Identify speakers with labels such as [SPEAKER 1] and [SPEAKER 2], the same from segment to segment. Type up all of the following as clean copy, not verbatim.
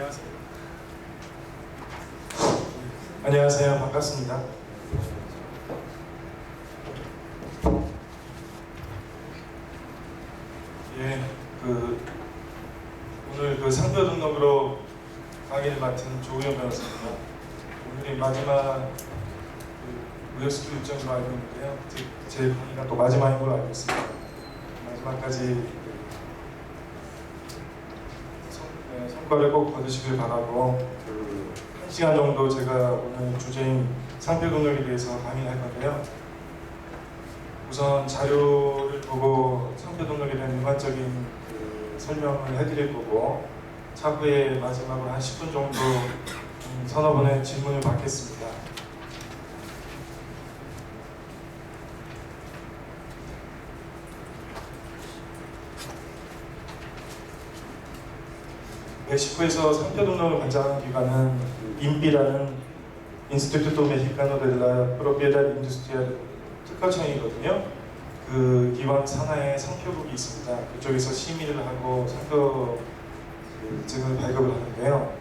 [SPEAKER 1] 안녕하세요. 안녕하세요. 반갑습니다. 예, 오늘 상표 등록으로 강의를 맡은 조우영 변호사입니다. 오늘이 마지막 무역수도 일정으로 알고 있는데요. 제 강의가 또 마지막인 걸로 알고 있습니다. 마지막까지 성과를 꼭 거두시길 바라고 1시간 정도 제가 오늘 주제인 상표 등록에 대해서 강의를 할 건데요. 우선 자료를 보고 상표 등록에 대한 일반적인 설명을 해드릴 거고, 차후에 마지막으로 한 10분 정도 서너 분의 질문을 받겠습니다. 멕시코에서 상표 등록을 관장하는 기관은 인비라는 인스티튜토 메히카노 델라 프로피에달 인두스트리알 특허청이거든요. 그 기관 산하에 상표국이 있습니다. 그쪽에서 심의를 하고 상표 증을 발급을 하는데요.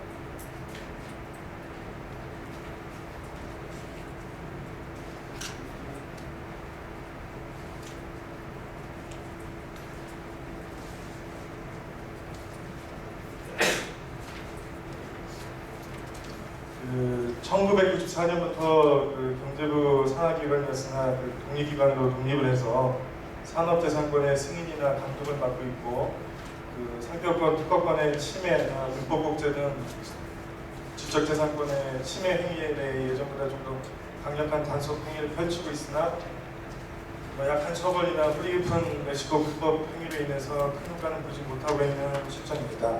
[SPEAKER 1] 그 1994년부터 경제부 산하기관이었으나 독립기관으로 독립을 해서 산업재산권의 승인이나 감독을 맡고 있고, 상표권, 특허권의 침해나 불법복제 등 지적재산권의 침해 행위에 대해 예전보다 좀 더 강력한 단속 행위를 펼치고 있으나 약한 처벌이나 뿌리 깊은 멕시코 불법 행위로 인해서 큰 효과는 보지 못하고 있는 실정입니다.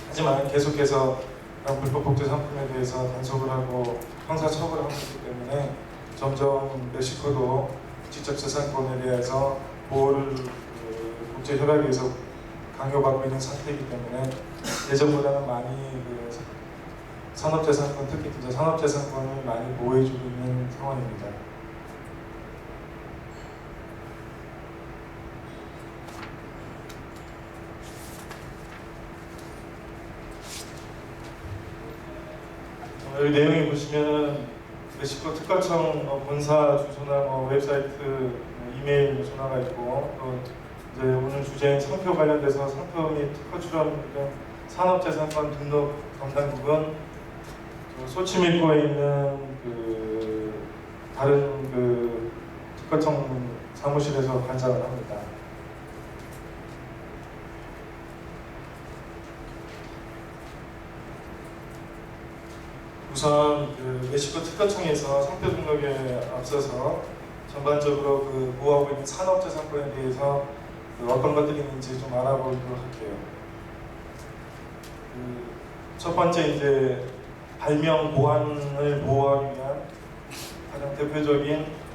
[SPEAKER 1] 하지만 계속해서 불법 복제 상품에 대해서 단속을 하고 형사 처벌을 하고 있기 때문에 점점 멕시코도 지적재산권에 대해서 보호를 국제협약에서 강요받고 있는 상태이기 때문에 예전보다는 많이 산업재산권, 특히 이제 산업재산권을 많이 보호해주고 있는 상황입니다. 여기 내용에 보시면 멕시코 특허청 본사 주소나 웹사이트, 이메일 전화가 있고, 또 이제 오늘 주제인 상표 관련돼서 상표 및 특허 출원 등 산업재산권 등록 담당국은 소치밀코에 있는 다른 특허청 사무실에서 관장을 합니다. 우선 멕시코 특허청에서 상표 등록에 앞서서 전반적으로 보호하고 있는 산업재산권에 대해서 어떤 것들이 있는지 좀 알아보도록 할게요. 첫 번째 이제 발명 보안을 보호하기 위한 가장 대표적인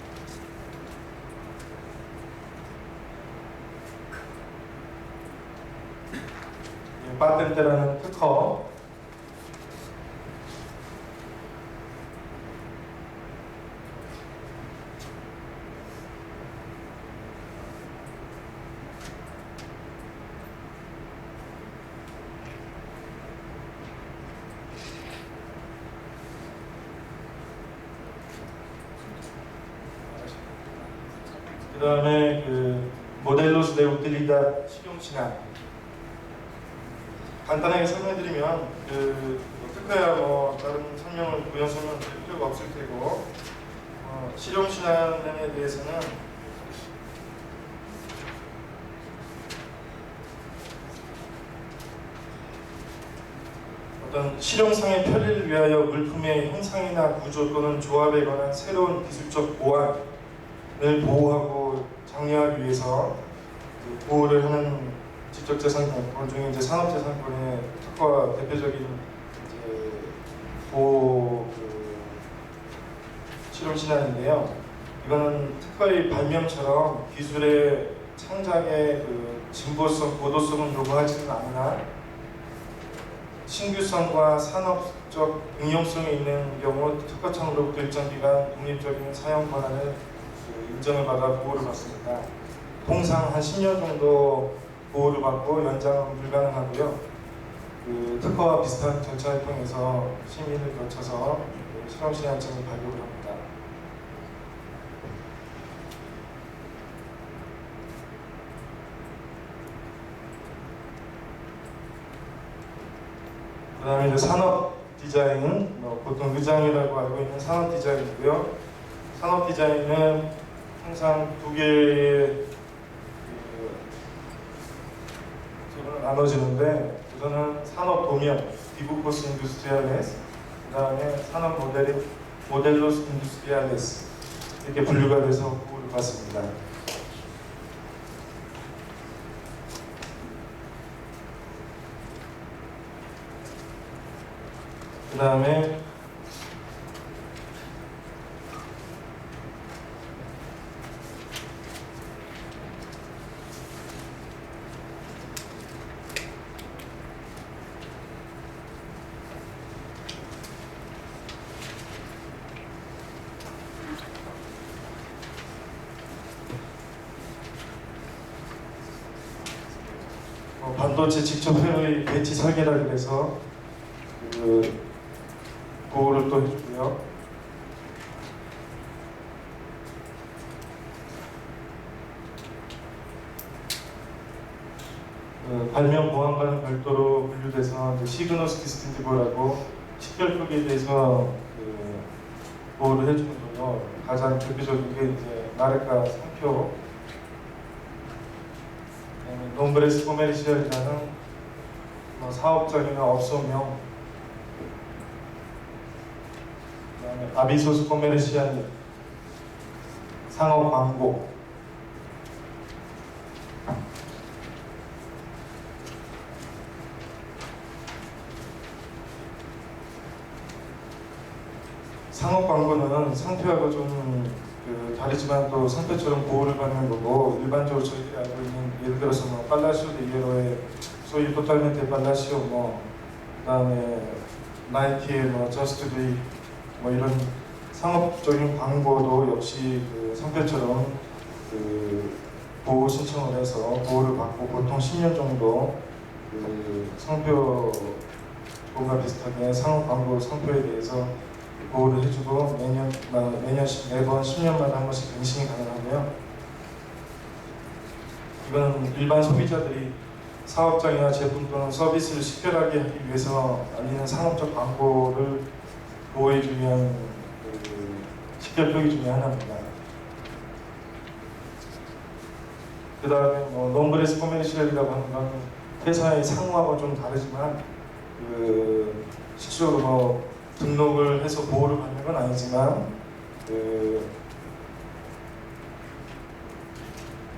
[SPEAKER 1] 파텐트라는 특허, 그 다음에 모델로스 데 우틸리다 실용신안. 간단하게 설명드리면 특허야 다른 설명을 부연 설명 드릴 필요가 없을 테고, 실용신안에 대해서는 어떤 실용상의 편리를 위하여 물품의 형상이나 구조 또는 조합에 관한 새로운 기술적 보완을 보호하고 장려하기 위해서 보호를 하는 지적재산권 중에 이제 산업재산권의 특허와 대표적인 이제 보호 실용신안인데요. 이거는 특허의 발명처럼 기술의 창작의 진보성, 고도성을 요구하지는 않으나 신규성과 산업적 응용성이 있는 경우 특허청으로부터 일정 기간 독립적인 사용 권한을 인정을 받아 보호를 받습니다. 통상 한 10년 정도 보호를 받고 연장은 불가능하고요. 그 특허와 비슷한 절차를 통해서 심의를 거쳐서 실험 시한점을 발급을 합니다. 그 다음에 이제 산업 디자인은 보통 의장이라고 알고 있는 산업 디자인이고요. 산업 디자인은 항상 두 개의 쪽으로 나눠지는데, 우선은 산업 도면, 디부코스 인두스트리알레스, 그 다음에 산업 모델로스 인두스트리알레스, 이렇게 분류가 돼서 구분을 받습니다. 그 다음에 반도체 직접 회로의 배치 설계라 그래서 그 보호를 또 해주고요. 발명 보안과는 별도로 분류돼서 시그너스 디스틴티브라고 식별표기에 대해서 보호를 해주는 거죠. 가장 대표적인 게 이제 마르카 상표, 롬브레스 코메르시알이라는 사업장이나 업소명, 그다음에 아비소스 코메르시알 상업 광고, 상업 광고는 상표하고 좀 다르지만 또 상표처럼 보호를 받는 거고, 일반적으로 저희들이 알고 있는 예를 들어서 팔라시오 데 이에로의 소위 토탈멘테 팔라시오, 그다음에 나이키의 저스트 드이 이런 상업적인 광고도 역시 상표처럼 보호 신청을 해서 보호를 받고, 보통 10년 정도 상표 보호가 비슷하게 상업 광고 상표에 대해서 보호를 해주고, 매번 10년마다 한 번씩 갱신이 가능하고요. 이건 일반 소비자들이 사업장이나 제품 또는 서비스를 식별하게 하기 위해서 알리는 상업적 광고를 보호해주기 위한 식별표기 중에 하나입니다. 그 다음에 롬브레스 코메르시알이라고 하는 건 회사의 상호하고 좀 다르지만 실질적으로 등록을 해서 보호를 받는 건 아니지만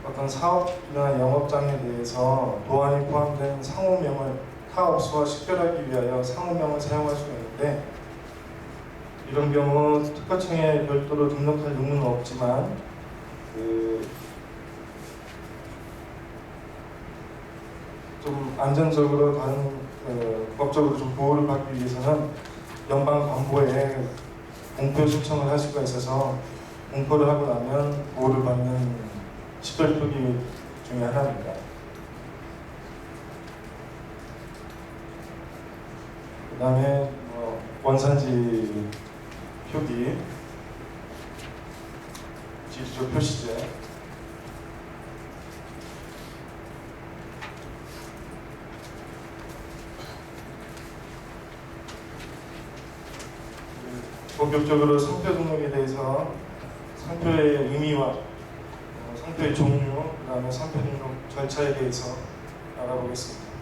[SPEAKER 1] 어떤 사업이나 영업장에 대해서 도안이 포함된 상호명을 타 업소와 식별하기 위하여 상호명을 사용할 수가 있는데, 이런 경우 특허청에 별도로 등록할 의무는 없지만 좀 안전적으로 다른 법적으로 좀 보호를 받기 위해서는 연방 광고에 공표 신청을 할 수가 있어서 공표를 하고 나면 보호를 받는 식별표기 중에 하나입니다. 그 다음에 원산지 표기, 지리적 표시제, 본격적으로 상표 등록에 대해서 상표의 의미와 상표의 종류, 그 다음에 상표 등록 절차에 대해서 알아보겠습니다.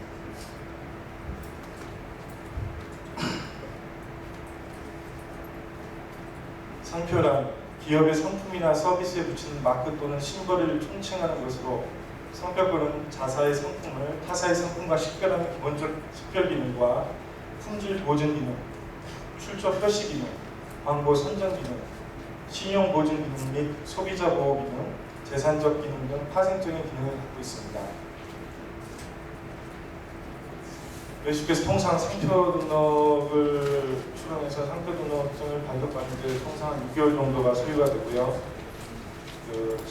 [SPEAKER 1] 상표란 기업의 상품이나 서비스에 붙이는 마크 또는 심벌을 총칭하는 것으로, 상표권은 자사의 상품을 타사의 상품과 식별하는 기본적 식별 기능과 품질 보증 기능, 출처 표시 기능, 광고 선정 기능, 신용 보증 기능 및 소비자 보호 기능, 재산적 기능 등 파생적인 기능을 갖고 있습니다. 외식께서 통상 상표 등록을 출원해서 상표 등록증을 발급받는 데 통상 한 6개월 정도가 소요가 되고요.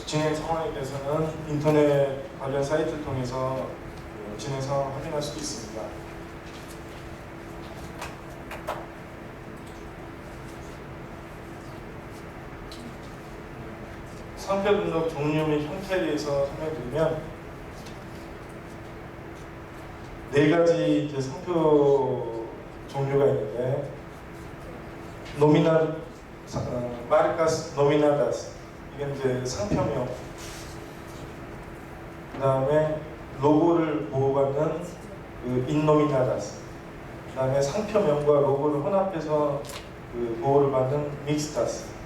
[SPEAKER 1] 진행 상황에 대해서는 인터넷 관련 사이트를 통해서 진행 상황을 확인할 수도 있습니다. 상표 등록 종류 및 형태에 대해서 설명드리면 네 가지 이제 상표 종류가 있는데 마르카스 노미나다스 이게 이제 상표명, 그 다음에 로고를 보호받는 그 인노미나다스, 그 다음에 상표명과 로고를 혼합해서 그 보호를 받는 믹스다스.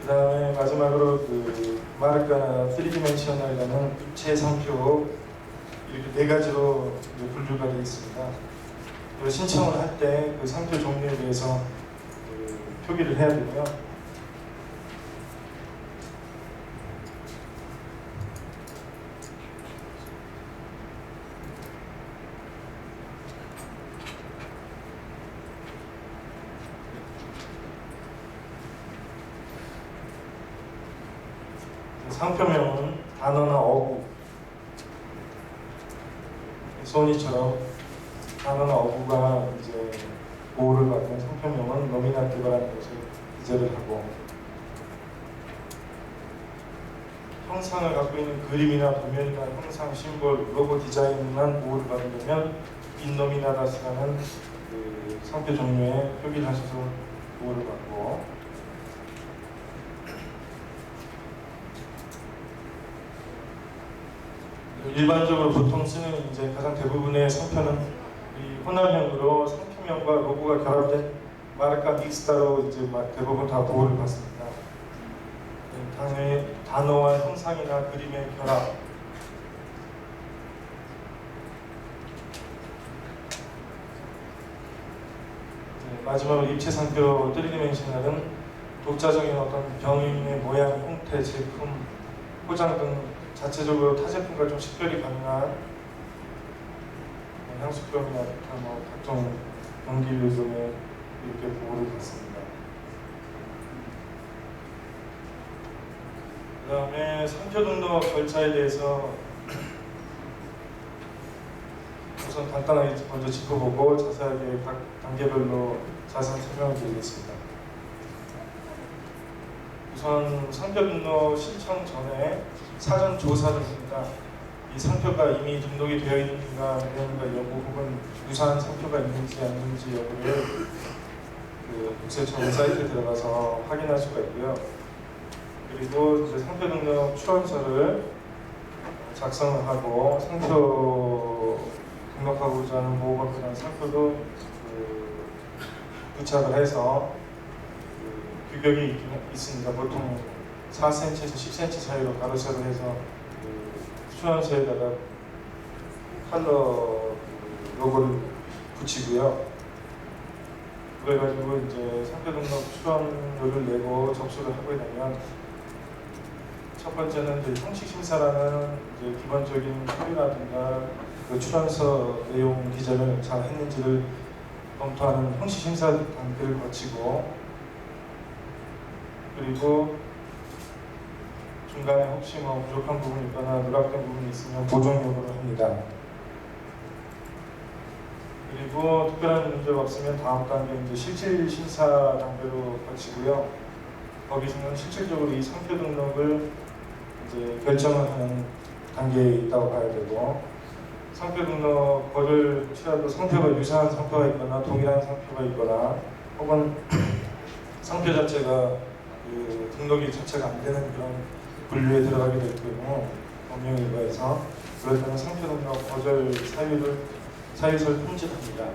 [SPEAKER 1] 그 다음에 마지막으로 그 마르카나 3디멘셔널이라는 입체 상표, 이렇게 네 가지로 분류가 되어 있습니다. 그리고 신청을 할 때 그 상표 종류에 대해서 그 표기를 해야 되고요. 상표명은 단어나 어구, 소니처럼 단어나 어구가 이제 보호를 받는 상표명은 노미나티브라는 것을 기재를 하고, 형상을 갖고 있는 그림이나 도면이나 형상, 심볼, 로고 디자인만 보호를 받으려면 인노미나다스라는 그 상표 종류에 표기를 하셔서 보호를 받고, 일반적으로 보통 쓰는 이제 가장 대부분의 상표는 이 혼합형으로 상표명과 로고가 결합된 마르카 믹스다로 이제 대부분 다 보호를 받습니다. 단어와 형상이나 그림의 결합, 마지막으로 입체 상표 3디멘셔널은 독자적인 어떤 병인의 모양, 형태, 제품, 포장 등 자체적으로 타 제품과 좀 식별이 가능한 향수병이나 각종 병기류종에 이렇게 보호를 받습니다. 그 다음에 상표 등록 절차에 대해서 우선 간단하게 먼저 짚어보고 자세하게 각 단계별로 자세한 설명을 드리겠습니다. 우선 상표 등록 신청 전에 사전 조사를 합니다. 이 상표가 이미 등록이 되어 있는가 여부, 혹은 유사한 상표가 있는지 아닌지 여부를 그 국세청 사이트에 들어가서 확인할 수가 있고요. 그리고 이제 상표 등록 출원서를 작성을 하고, 상표 등록하고자 하는 보호받고 난 상표도 부착을 해서 규격이 있습니다. 보통 4cm에서 10cm 사이로 가로세로 해서 출원서에다가 컬러 로고를 붙이고요. 그래가지고 이제 상표 등록 출원료를 내고 접수를 하게 되면, 첫 번째는 이제 형식 심사라는 이제 기본적인 서류라든가 그 출원서 내용 기재를 잘 했는지를 검토하는 형식 심사 단계를 거치고, 그리고 중간에 혹시 부족한 부분이 있거나 누락된 부분이 있으면 보정 요구를 합니다. 그리고 특별한 문제가 없으면 다음 단계 이제 실질 심사 단계로 거치고요. 거기서는 실질적으로 이 상표 등록을 이제 결정을 하는 단계에 있다고 봐야 되고, 상표 등록 거를 취하도 상표가 유사한 상표가 있거나 동일한 상표가 있거나, 혹은 상표 자체가 그 등록이 자체가 안 되는 그런 분류에 들어가게 될 경우, 법령일과에서 그럴 때는 상표 등록 거절 사유서를 품질합니다.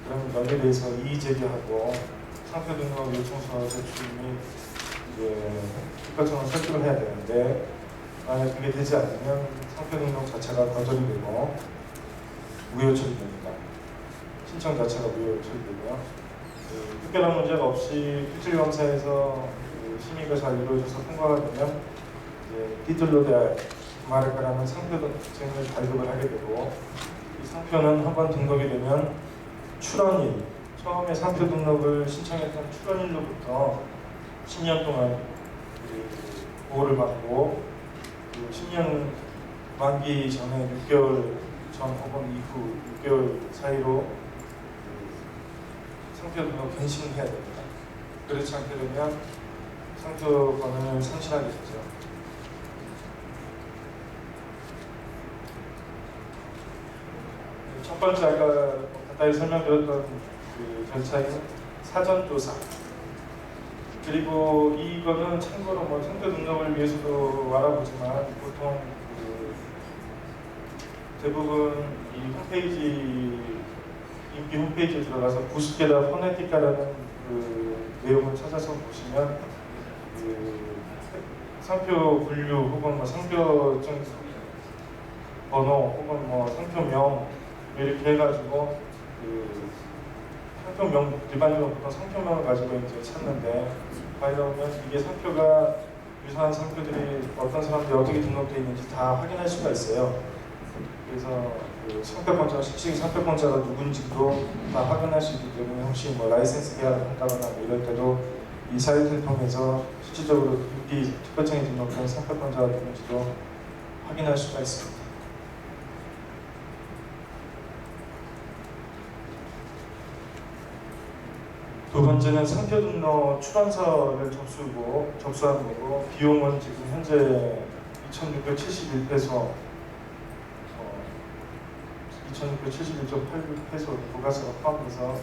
[SPEAKER 1] 그럼 여기에 대해서 이의 제기하고 상표 등록 요청서 제출 및 이제 국가청을 설득을 해야 되는데, 만약 그게 되지 않으면 상표 등록 자체가 거절이 되고 무효 처리됩니다. 신청 자체가 무효 처리되고요. 특별한 문제가 없이 필질검사에서 심의가 잘 이루어져서 통과가 되면 이제 디틀로데 마르카라는 상표 등록증을 발급을 하게 되고, 이 상표는 한번 등록이 되면 출원일, 처음에 상표 등록을 신청했던 출원일로부터 10년 동안 보호를 받고, 그 10년 만기 전에 6개월 전 혹은 이후 6개월 사이로 상표 등록 갱신을 해야 됩니다. 그렇지 않게 되면 상표권을 상실하게 되죠. 첫 번째 아까 간단히 설명드렸던 그 절차인 사전조사, 그리고 이거는 참고로 뭐 상표 등록을 위해서도 알아보지만 보통 그 대부분 이 홈페이지 인기 홈페이지에 들어가서 부스케다 포네티카라는 그 내용을 찾아서 보시면 그 상표 분류 혹은 뭐 상표증 번호 혹은 뭐 상표명 이렇게 해가지고 그 상표명 일반적으로 보통 상표명을 가지고 이제 찾는데 과연 이게 상표가 유사한 상표들이 어떤 사람들이 어떻게 등록되어 있는지 다 확인할 수가 있어요. 그래서 그 상표권자, 실질 상표권자가 누군지도 다 확인할 수 있기 때문에 혹시 뭐 라이센스 계약을 한다거나 뭐 이럴 때도 이 사이트를 통해서 실질적으로 인기 특허청에 등록된 상표권자가 누군지도 확인할 수가 있습니다. 두 번째는 상표 등록 출원서를 접수하는 거고, 비용은 지금 현재 2,671페소 2,671.86페소 부가세가 포함돼서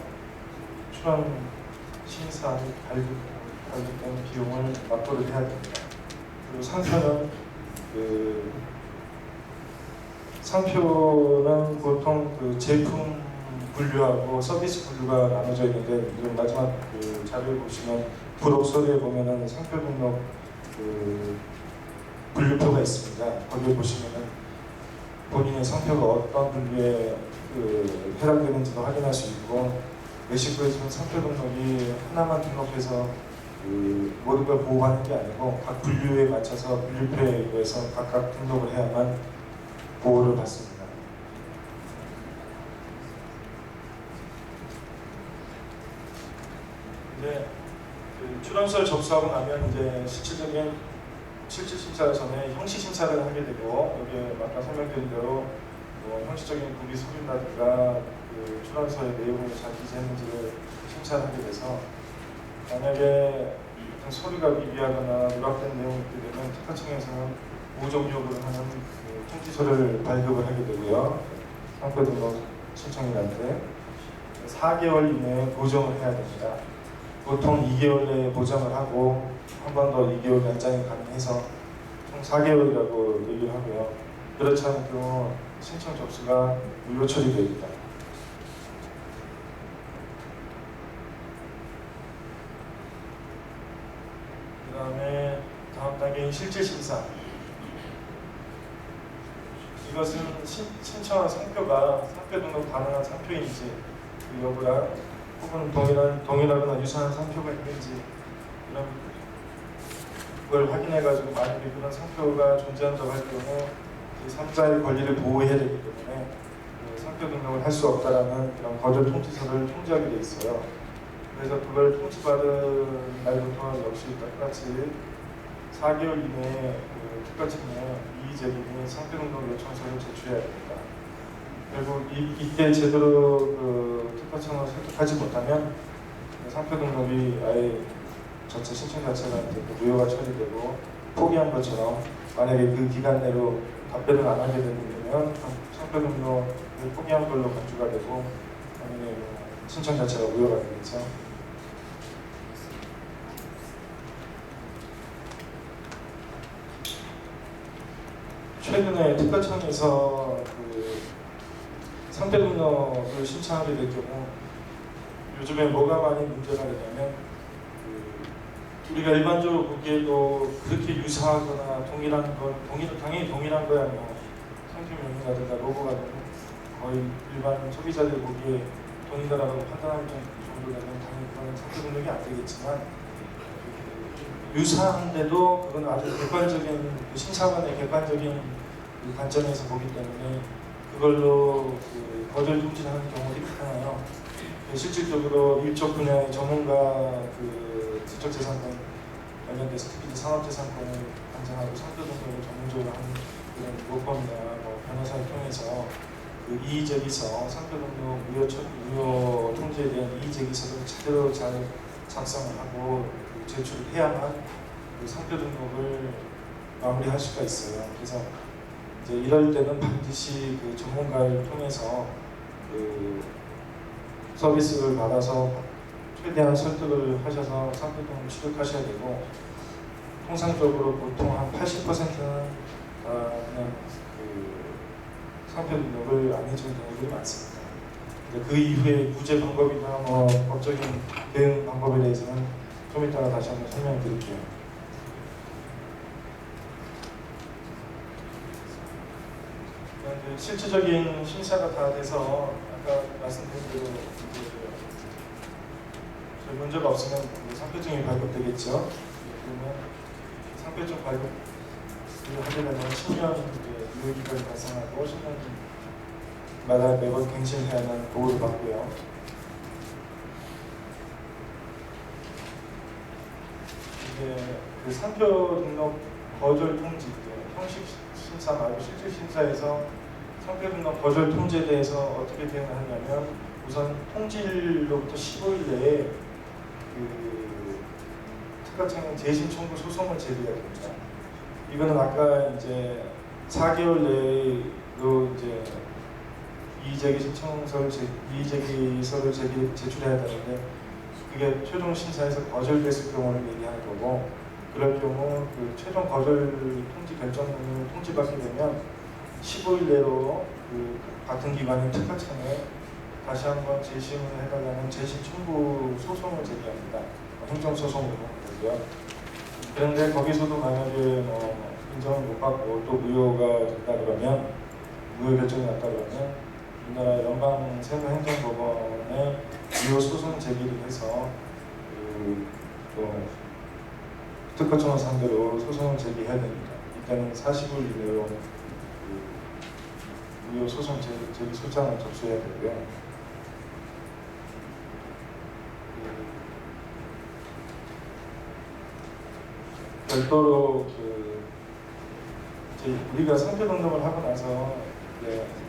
[SPEAKER 1] 출원 심사 및 발급된 비용을 납부를 해야 됩니다. 그리고 상표는 보통 그 제품 분류하고 서비스 분류가 나눠져 있는데, 지금 마지막 그 자료에 보시면 부록서류에 보면은 상표 등록 그 분류표가 있습니다. 거기에 보시면은 본인의 상표가 어떤 분류에 그 해당되는지도 확인할 수 있고, 멕시코에서는 상표 등록이 하나만 등록해서 그 모든 걸 보호하는 게 아니고 각 분류에 맞춰서 분류표에 의해서 각각 등록을 해야만 보호를 받습니다. 이제 그 출원서를 접수하고 나면 이제 실질적인 실질 심사 전에 형식 심사를 하게 되고, 여기에 아까 설명드린 대로 뭐 형식적인 구비 서류라든가 그 출원서의 내용을 잘 기재했는지를 심사를 하게 돼서, 만약에 서류가 미비하거나 누락된 내용이 있게 되면 특허청에서는 보정 요구를 하는 그 통지서를 발급을 하게 되고요. 상표 등록 신청인한테 4개월 이내에 보정을 해야 됩니다. 보통 2개월 내에 보정을 하고 한 번 더 2개월 연장이 가능해서 총 4개월이라고 얘기를 하고요. 그렇지 않은 경우 신청 접수가 무효 처리됩니다. 그 다음에 다음 단계인 실질심사. 이것은 신청한 상표가 상표 등록 가능한 상표인지 그 여부랑, 혹은 동일하거나 유사한 상표가 있는지 이런 걸 확인해가지고, 만약에 그런 상표가 존재한다고 할 경우 3자의 권리를 보호해야 되기 때문에 그 상표 등록을 할 수 없다라는 그런 거절 통지서를 통지하게 돼 있어요. 그래서 그걸 통지받은 날부터 역시 똑같이 4개월 이내에 그 특허청에 이의제기 상표 등록 요청서를 제출해야 됩니다. 그리고 이때 제대로 그 특허청을 설득하지 못하면 상표 등록이 아예 전체 신청 자체가 무효가 처리되고, 포기한 것처럼 만약에 그 기간 내로 답변을 안 하게 되면 상표 등록을 포기한 걸로 간주가 되고, 만약에 신청 자체가 무효가 되겠죠. 최근에 특허청에서 그 상표 등록을 신청하게 될 경우 요즘에 뭐가 많이 문제가 되냐면, 우리가 일반적으로 보기에도 그렇게 유사하거나 동일한 건, 당연히 동일한 거야, 뭐 상표명이라든가 로고가 거의 일반 소비자들 보기에 동일하다고 판단할 정도 되면 당연히 그건 상표 등록이 안 되겠지만, 유사한데도 그건 아주 객관적인 심사관의 객관적인 그 관점에서 보기 때문에 그걸로 그 거절 통지하는 경우들이 많아요. 실질적으로 일적 분야의 전문가 그 지적재산권 관련돼서 특히 산업재산권을 관장하고 상표 등록을 전문적으로 하는 그런 로펌이나 뭐 변호사를 통해서 그 이의제기서, 상표 등록 무효 통지에 대한 이의제기서를 제대로 잘 작성을 하고 제출을 해야만 그 상표 등록을 마무리할 수가 있어요. 그래서 이제 이럴 때는 반드시 그 전문가를 통해서 그 서비스를 받아서 최대한 설득을 하셔서 상표 등록을 취득하셔야 되고, 통상적으로 보통 한 80%는 그냥 그 상표 등록을 안 해주는 경우들이 많습니다. 그 이후에 구제 방법이나 뭐 법적인 대응 방법에 대해서는 좀 이따가 다시 한번 설명드릴게요. 실질적인 심사가 다 돼서 아까 말씀드린 대로 문제가 없으면 상표증이 발급되겠죠. 그러면 상표증 발급을 하게 되면 10년 유효기간이 발생하고 10년마다 매번 갱신해야 하는 보호를 받고요. 이게 그 상표 등록 거절 통지, 형식 심사 말고 실질 심사에서 상표 등록 거절 통지에 대해서 어떻게 대응을 하냐면, 우선 통지일로부터 15일 내에 그 특허청은 재심 청구 소송을 제기해야 됩니다. 이거는 아까 이제 4개월 내로 이제 이의제기 신청서를 이의제기서를 제출해야 되는데, 그게 최종 심사에서 거절됐을 경우를 얘기하는 거고, 그럴 경우 그 최종 거절 통지 결정문을 통지받게 되면 15일 내로 그 같은 기관인 특허청에 다시 한번 재심을 해달라는 재심 청구 소송을 제기합니다. 행정소송으로 되고요. 그런데 거기서도 만약에 인정을 못 받고 또 무효가 됐다 그러면, 무효 결정이 났다 그러면 우리나라 연방 세무행정법원에 무효 소송 제기를 해서 특허청을 상대로 소송을 제기해야 됩니다. 이때는 40일 이내로 무효 소송 제기 소장을 접수해야 되고요. 별도로 우리가 상표 등록을 하고 나서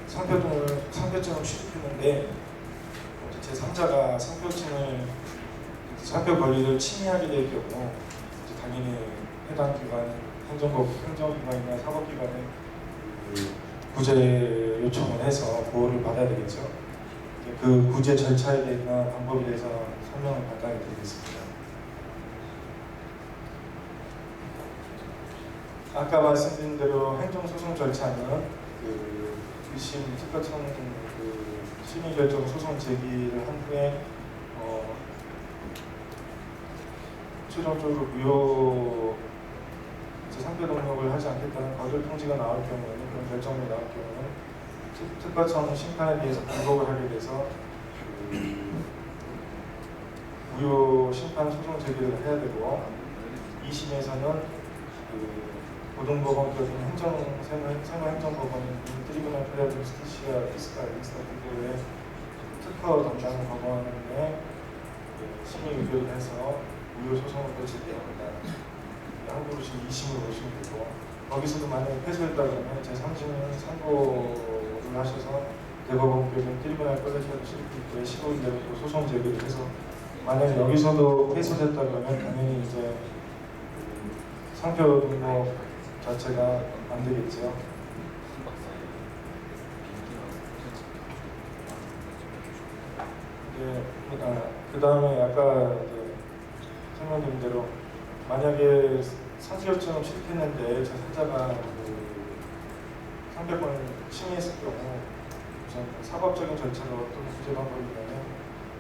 [SPEAKER 1] 상표증을 취득했는데 제3자가 상표 권리를 침해하게 될 경우 당연히 해당 기관, 행정기관이나 사법기관에 구제 요청을 해서 보호를 받아야 되겠죠. 그 구제 절차에 대한 방법에 대해서 설명을 간단히 드리겠습니다. 아까 말씀드린 대로 행정소송 절차는 그 1심 특허청 그 심의결정 소송 제기를 한 후에 최종적으로 무효 상표 등록을 하지 않겠다는 거절 통지가 나올 경우에는, 그런 결정이 나올 경우는 특허청 심판에 대해서 불복을 하게 돼서 무효 심판 소송 제기를 해야 되고, 2심에서는 고등법원 또는 세무행정법원인 트리브널 페라드 스티시아 익스타피드의 특허 담당 법원에 심의 의결을 해서 무효 소송을 또 제기합니다. 한국으로 지금 2심으로 오시면 되고, 거기서도 만약에 패소했다 그러면 제3심은 상고를 하셔서 대법원께서 트리브널 페라드 스티시아의 15일 내로 또 소송 제기를 해서, 만약에 여기서도 패소됐다 그러면 당연히 이제 상표 등록 자체가 안 되겠죠. 그 다음에 아까 설명드린 대로, 만약에 상표증을 취득했는데 제3자가 상표권을 침해했을 경우, 우선 사법적인 절차가 어떤 구제 방법이냐면,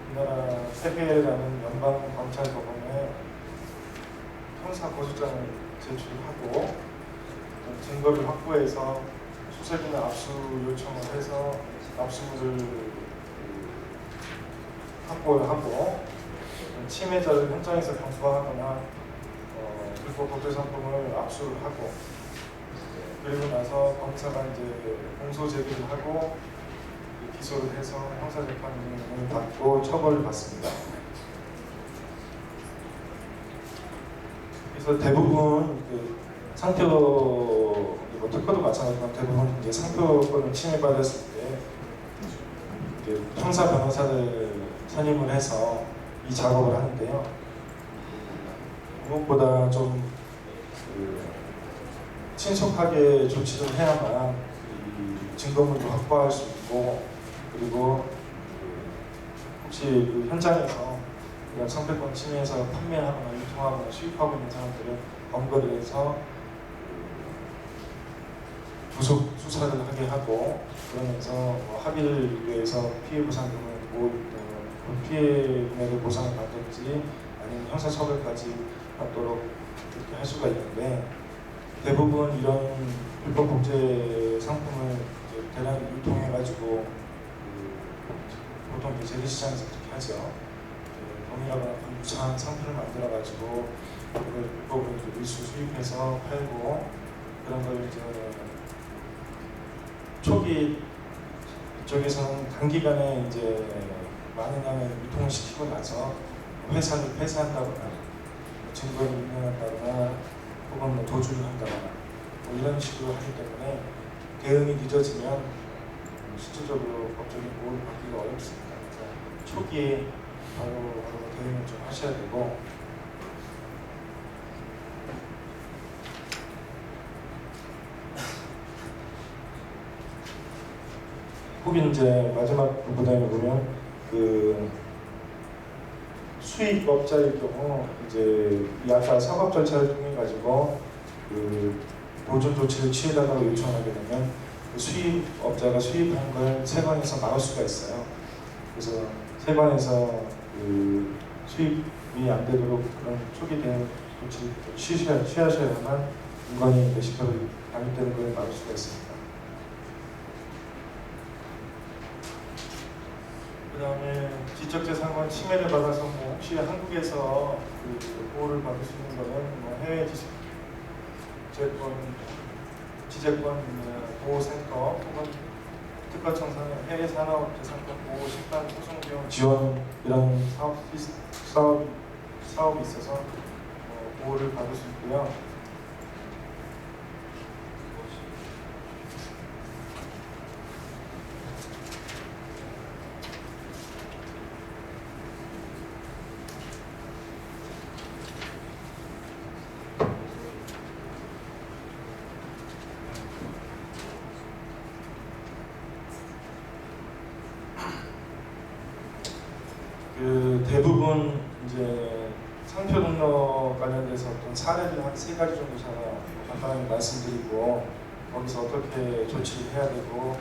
[SPEAKER 1] 우리나라 세계라는 연방검찰법원에 형사 거주장을 제출하고 증거를 확보해서 수색이나 압수 요청을 해서 압수물을 확보를 하고, 침해자를 현장에서 검거하거나 불법 범죄 상품을 압수를 하고, 그리고 나서 검사가 이제 공소 제기를 하고 기소를 해서 형사재판을 받고 처벌을 받습니다. 그래서 대부분 상표, 특허도 마찬가지지만 대부분 이제 상표권을 침해받았을 때 이렇게 형사 변호사를 선임을 해서 이 작업을 하는데요. 무엇보다 좀 신속하게 조치를 해야만 이 증거물도 확보할 수 있고, 그리고 혹시 그 현장에서 이런 상표권 침해해서 판매하거나 유통하거나 수입하고 있는 사람들을 검거를 해서 구속 수사를 하게 하고, 그러면서 합의를 위해서 피해 보상금을 피해 금액을 보상을 받든지 아니면 형사처벌까지 받도록 이렇게 할 수가 있는데, 대부분 이런 불법 복제 상품을 대량 유통해가지고 보통 재래시장에서 그렇게 하죠. 동일하거나 유사한 상품을 만들어가지고 그걸 불법으로 일수 수입해서 팔고, 그런 걸 이제 초기 이쪽에서는 단기간에 이제 많은 양의 유통을 시키고 나서 회사를 폐쇄한다거나 증거를 인멸한다거나 혹은 뭐 도주를 한다거나 뭐 이런 식으로 하기 때문에 대응이 늦어지면 실질적으로 법적인 보호를 받기가 어렵습니다. 그래서 초기에 바로 대응을 좀 하셔야 되고, 혹은 이제 마지막 부분에 보면 그 수입업자의 경우 이제 아까 사법 절차를 통해 가지고 그 보존 조치를 취해달라고 요청하게 되면 그 수입업자가 수입한 걸 세관에서 막을 수가 있어요. 그래서 세관에서 그 수입이 안 되도록 그런 초기 대응 조치를 취하셔야만 인권이 멕시코를 방입되는 걸 막을 수가 있습니다. 그 다음에 지적재산권 침해를 받아서 뭐 혹시 한국에서 그 보호를 받을 수 있는 거는 뭐 해외 지재권 보호센터 혹은 특허청사는 해외 산업재산권 보호 심판 소송 비용 지원 이런 사업이 있어서 보호를 받을 수 있고요. 그 대부분 이제 상표 등록 관련돼서 어떤 사례를 한 3가지 정도 제가 간단하게 말씀드리고, 거기서 어떻게 조치를 해야 되고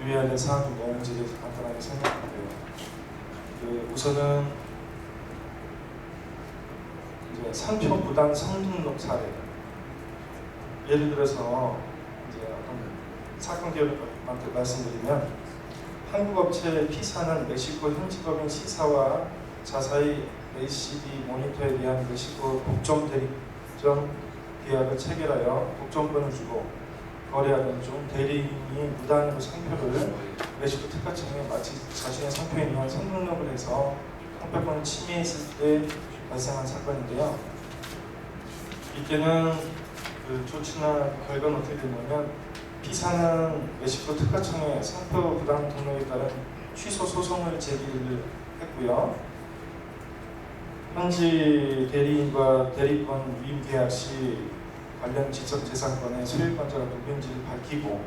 [SPEAKER 1] 유의해야 될 사항이 뭐는지에 대해서 간단하게 설명할게요. 그 우선은 이제 상표 무단 성등록 사례. 예를 들어서 이제 어떤 사건 기업을 말씀드리면, 한국 업체 P사는 멕시코 현지법인 C사와 자사의 ACD 모니터에 대한 멕시코 독점 대리점 계약을 체결하여 독점권을 주고 거래하던 중 대리인이 무단으로 상표를 멕시코 특허청에 마치 자신의 상표에 의한 성등록을 해서 상표권을 침해했을 때 발생한 사건인데요. 이때는 그 조치나 결과는 어떻게 되냐면, P사는 멕시코 특허청에 상표 부당 등록에 따른 취소 소송을 제기를 했고요. 현지 대리인과 대리권 위임 계약 시 관련 지적재산권의 소유권자가 누구인지를 밝히고,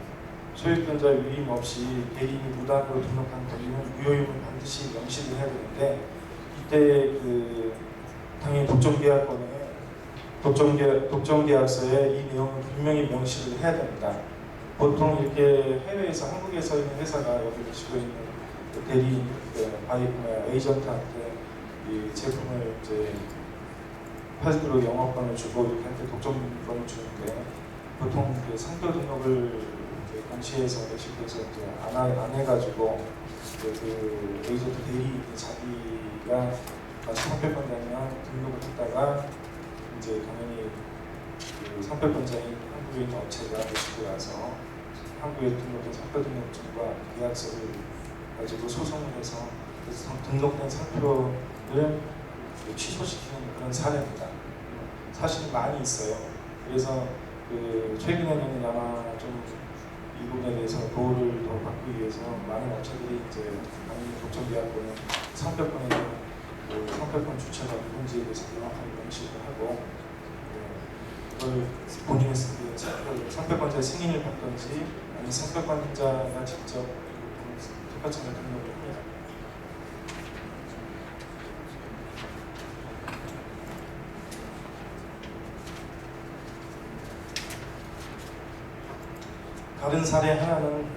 [SPEAKER 1] 소유권자 위임 없이 대리인이 무단으로 등록한 권리는 무효임을 반드시 명시를 해야 되는데, 이때 그 당연히 독점계약서에 이 내용을 분명히 명시를 해야 됩니다. 보통 이렇게 해외에서, 한국에서 있는 회사가 여기 멕시코에 있는 대리인, 에이전트한테 이 제품을 이제 팔도록 영업권을 주고 이렇게 한테 독점권을 주는데, 보통 그 상표 등록을 공시해서 멕시코에서 이제 안 해가지고 그 에이전트 대리인이 자기가 상표권 되면 등록을 했다가 이제 당연히 그 상표권자인 한국에 있는 업체가 멕시코에 와서 한국에 등록된 상표 등록증과 계약서를 가지고 소송을 해서 등록된 상표를 취소시키는 그런 사례입니다. 사실 많이 있어요. 그래서 그 최근에는 아마 좀 이 부분에 대해서 보호를 더 받기 위해서 많은 업체들이 이제 당연히 독점계약권은 상표권에서 상표권 주체가 누군지에 대해서 명확하게 명시를 하고 그걸 본인의 상표권자의 승인을 받든지 아니면 상표권자가 직접 특허청에 등록을 합니다. 다른 사례 하나는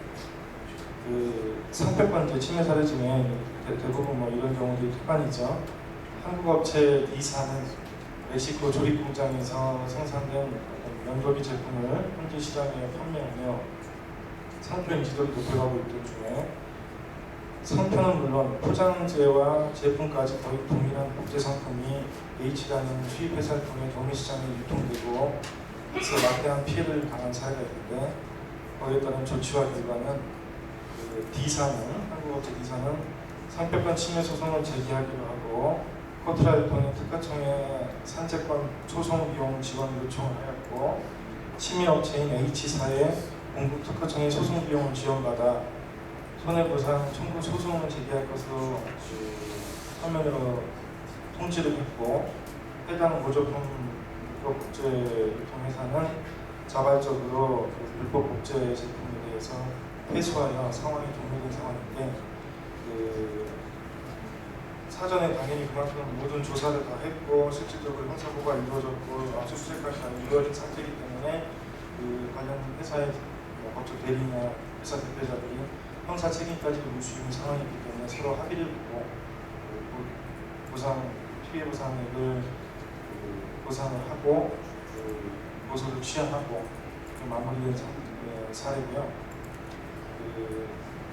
[SPEAKER 1] 그 상표권 침해 사례 중에 대부분 뭐 이런 경우들이 태반이죠. 한국 업체 D사는 멕시코 조립 공장에서 생산된 어떤 면도기 제품을 현지 시장에 판매하며 상표 인지도를 높여가고 있던 중에 상표는 물론 포장재와 제품까지 거의 동일한 국제 상품이 H라는 수입 회사를 통해 도매 시장에 유통되고 그래서 막대한 피해를 당한 사례가 있는데 거기에 따른 조치와 결과는 그 D사는 한국업체 D사는 상표권 침해 소송을 제기하기로 하고 코트라를 통해 특허청에 산재권 소송 비용 지원 요청을 하였고 침해 업체인 H사에 공급 특허청의 소송 비용을 지원받아 손해보상 청구 소송을 제기할 것으로 서면으로 통지를 했고 해당 모조품 국제 유통회사는 자발적으로 불법 복제 제품에 대해서 회수하여 상황이 종료된 상황인데 사전에 당연히 그만큼 모든 조사를 다 했고 실질적으로 형사보고가 이루어졌고 압수수색까지 다 이루어진 상태이기 때문에 관련 회사의 법적 대리나 회사 대표자들이 형사 책임까지 물 수 있는 상황이기 때문에 서로 합의를 보고 피해 보상액을 보상을 하고 고소를 취하하고 마무리된 사례고요.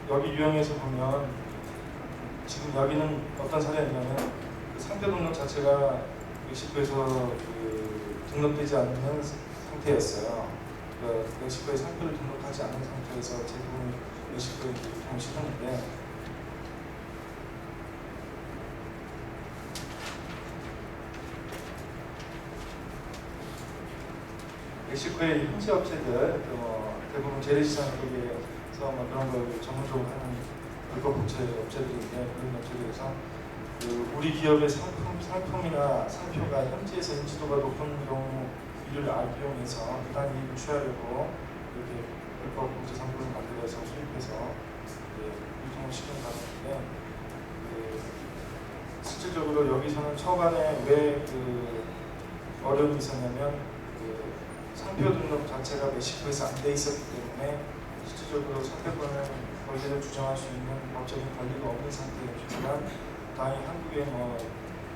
[SPEAKER 1] 여기 유형에서 보면 지금 여기는 어떤 사례냐면 상표 등록 자체가 멕시코에서 등록되지 않는 상태였어요. 멕시코에 상표를 등록하지 않은 상태에서 제품을 멕시코에 유통을 시켰는데 멕시코의 현지 업체들, 대부분 재래시장 쪽에서 그런 걸 전문적으로 하는 불법 복제 업체들인데 그런 업체들에서 우리 기업의 상품이나 상표가 현지에서 인지도가 높은 경우를 이용해서 부당 이익을 취하려고 이렇게 불법 복제 상품을 만들어서 수입해서 유통을 시키는 과정인데 실질적으로 여기서는 초반에 왜 어려움이 있었냐면 상표 등록 자체가 멕시코에서 안 돼 있었기 때문에 실질적으로 상표권을 권리를 주장할 수 있는 법적인 권리가 없는 상태였지만 다행히 한국에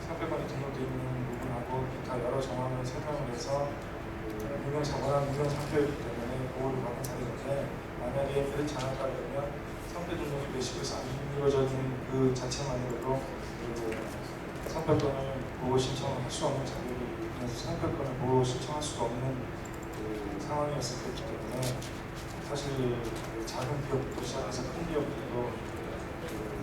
[SPEAKER 1] 상표권이 등록되어 있는 부분하고 기타 여러 정황을 설명을 해서 워낙 유명 상표였기 때문에 보호를 받은 사례인데 만약에 그렇지 않았다면 상표 등록이 멕시코에서 안 이루어진 그 자체만으로도 상표권을 보호 신청을 할 수 없는 자격이 있면서 상표권을 보호 신청할 수가 없는 상황이었을 거기 때문에 사실 작은 기업부터 시작해서 큰 기업들도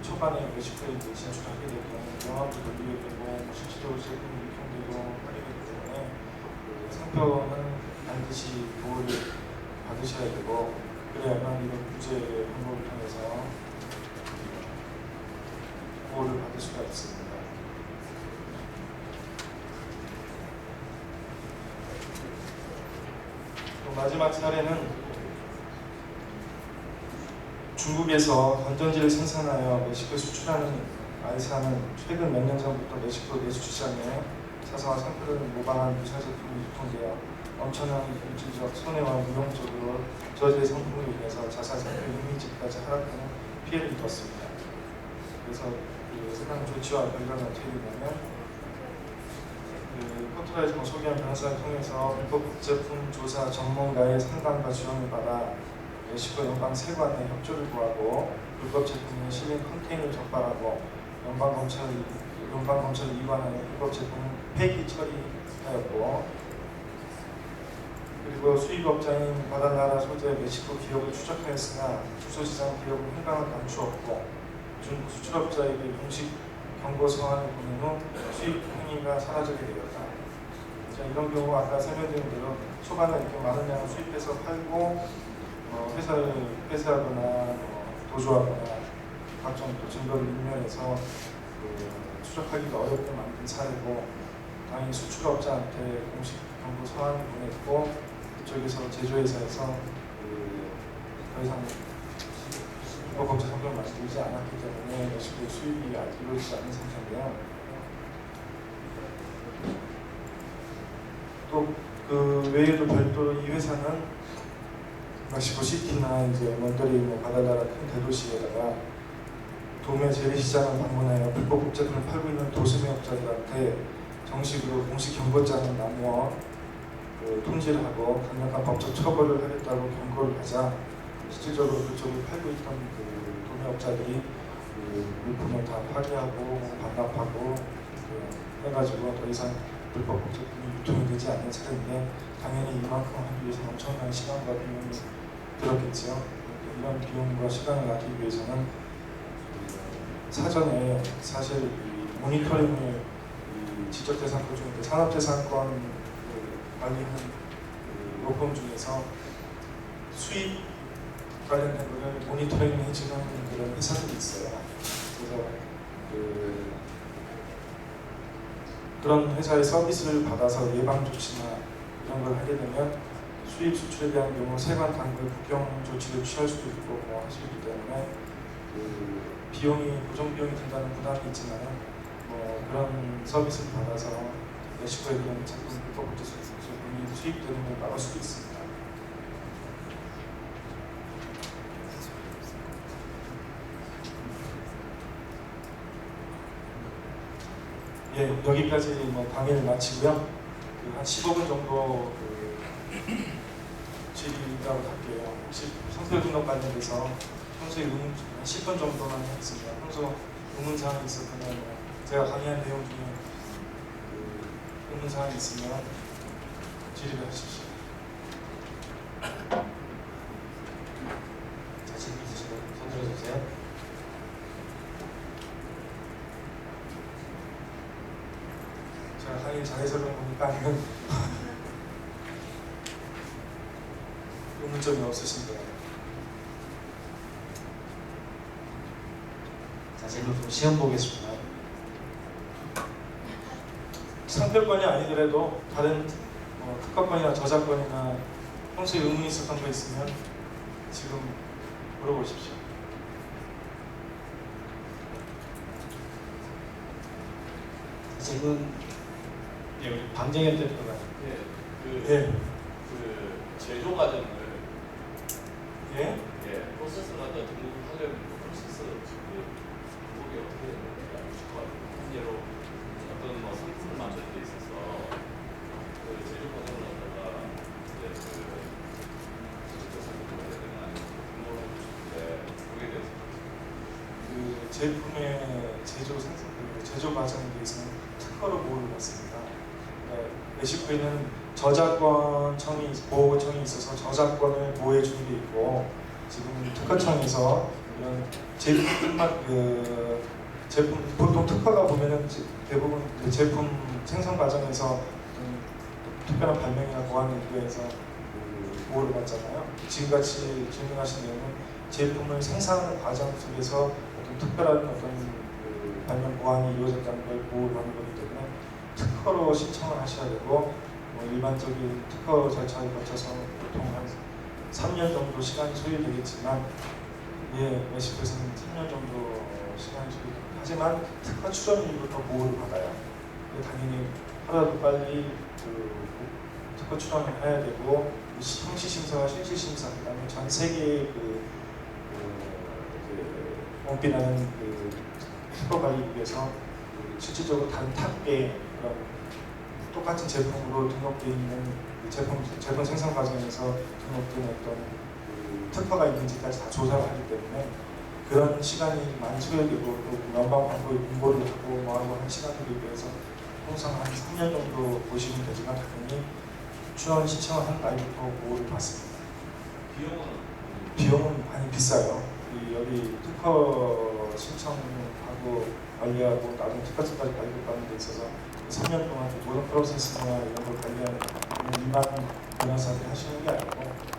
[SPEAKER 1] 초반에 멕시코에 진출하게 되면 영업도 돌리게 되고 실질적으로 제품이 유통되고 하게 되기 때문에 상표는 반드시 보호를 받으셔야 되고 그래야만 이런 구제 방법을 통해서 보호를 받을 수가 있습니다. 마지막 사례는 중국에서 건전지를 생산하여 멕시코에 수출하는 알사는 최근 몇 년 전부터 멕시코 내수 시장에 사서와 상표를 모방한 유사 제품이 유통되어 엄청난 물질적 손해와 위험적으로 저지의 상품으로 인해서 자사 상표 이미지까지 하락하는 피해를 입었습니다. 그래서 해당 조치와 결과는 어떻게 되냐면 포트라에서 소개한 변호사를 통해서 불법 제품 조사 전문가의 상담과 지원을 받아 멕시코 연방 세관에 협조를 구하고 불법 제품에 실린 컨테이너를 적발하고 연방 검찰을 이관하여 불법 제품을 폐기 처리하였고 그리고 수입업자인 과달라라 소재 멕시코 기업을 추적하였으나 주소지상 기업은 행방을 감추었고 중국 수출업자에게 공식 경고 서한을 보낸 후 수입 행위가 사라지게 되었다. 이런 경우 아까 설명드린 대로 초반에 이렇게 많은 양을 수입해서 팔고 회사를 폐쇄하거나 도주하거나 각종 또 증거를 인멸해서 추적하기가 어렵게 만든 사례고, 당연히 수출업자한테 공식 경고 서한을 보냈고, 그쪽에서 제조회사에서 더 이상 법제 성격을 만들지 않았기 때문에 멕시코 수입이 아직 이루어지지 않은 상태인데요. 또 그 외에도 별도로 이 회사는 멕시코 시티나 이제 몬터레이, 바달라라 큰 대도시에다가 도매 재래시장을 방문하여 불법 복제품을 팔고 있는 도소매업자들한테 정식으로 공식 경고장을 나누어 통지를 하고 강력한 법적 처벌을 하겠다고 경고를 하자, 실질적으로 그쪽을 팔고 있던 도매업자들이 물품을 다 파기하고 반납하고 해가지고 더 이상 불법 복제품이 유통이 되지 않는 차례인데, 당연히 이만큼 하기 위해서 엄청난 시간과 비용이 들었겠죠. 이런 비용과 시간을 아끼기 위해서는 사전에 사실 이 모니터링을 지적재산권 중에 산업재산권 관리하는 로펌 중에서 수입 관련된 것을 모니터링 해주는 그런 회사들이 있어요. 그래서 그런 회사의 서비스를 받아서 예방 조치나 이런 걸 하게 되면 수입 수출에 대한 경우 세관 당국의 국경 조치를 취할 수도 있고 하시기 때문에 비용이 고정 비용이 든다는 부담이 있지만 그런 서비스를 받아서 멕시코의 그런 제품 불법 복제 제품이 수입되는 걸 막을 수도 있습니다. 예, 여기까지 강의를 마치고요. 한 15분 정도 질의라고 할게요. 혹시 성별 등록 관련돼서 평소에 한 10분 정도만 하겠습니다. 평소 의문사항이 있었거나 제가 강의한 내용 중에 의문사항이 있으면 질의를 하십시오.
[SPEAKER 2] 자신 있으시면 손 들어주세요.
[SPEAKER 1] 제가 강의 잘해서 그런 겁니까? 아니면 의문점이 없으신가요?
[SPEAKER 2] 자, 지금 시험 보겠습니다.
[SPEAKER 1] 상표권이 아니더라도 다른 특허권이나 저작권이나 평소에 의문이 있었던 거 있으면 지금 물어보십시오.
[SPEAKER 2] 질문. 예, 우리 방정현 대표가.
[SPEAKER 3] 그 제조 과정을
[SPEAKER 1] 예?
[SPEAKER 3] 프로세스마다 등록하려면 프로세스 등록이 어떻게 되는 건가 싶어요. 예로 어떤 상품을 만들 때 있어서 그 제조 과정을 갖다가 이제 등록을 하고 싶은데 그게 대해서
[SPEAKER 1] 그 제품의 제조 과정에 대해서는 특허로 보호를 받습니다. 멕시코에는 저작권청이 보호청이 있어서 저작권을 보호해 주는 게 있고, 지금 특허청에서 이런 제품만 제품 보통 특허가 보면은 대부분 그 제품 생산 과정에서 특별한 발명이나 보안을 위해서 보호를 받잖아요. 지금같이 질문하신 내용은 제품을 생산하는 과정 속에서 어떤 특별한 발명 보안이 이루어졌다는 걸 보호를 받는 거기 때문에 특허로 신청을 하셔야 되고, 일반적인 특허 절차를 거쳐서 보통 한 3년 정도 시간이 소요되겠지만, 멕시코에서는 3년 정도 시간이 소요됩니다. 하지만 특허 출원 이후부터 보호를 받아요. 당연히 하루라도 빨리 특허 출원을 해야 되고, 형시심사와 실질심사, 그다음에 전 세계의 원빈하는 특허 관리를 위해서 실질적으로 다른 탑계의 그런 똑같은 제품으로 등록되어 있는 제품 생산 과정에서 등록된 어떤 특허가 있는지까지 다 조사를 하기 때문에 그런 시간이 많이 소요되고, 또 연방 광고에 공고를 하고 하고 하는 시간들에 비해서 통상 한 3년 정도 보시면 되지만, 당연히 출원 신청을 한 날부터 보호를 받습니다. 비용은 많이 비싸요. 여기 특허 신청하고 관리하고 나중에 특허증까지 발급받는 데 있어서 3년 동안 모든 프로세스나 이런 걸 관리하는 일반 변호사들이 하시는 게 아니고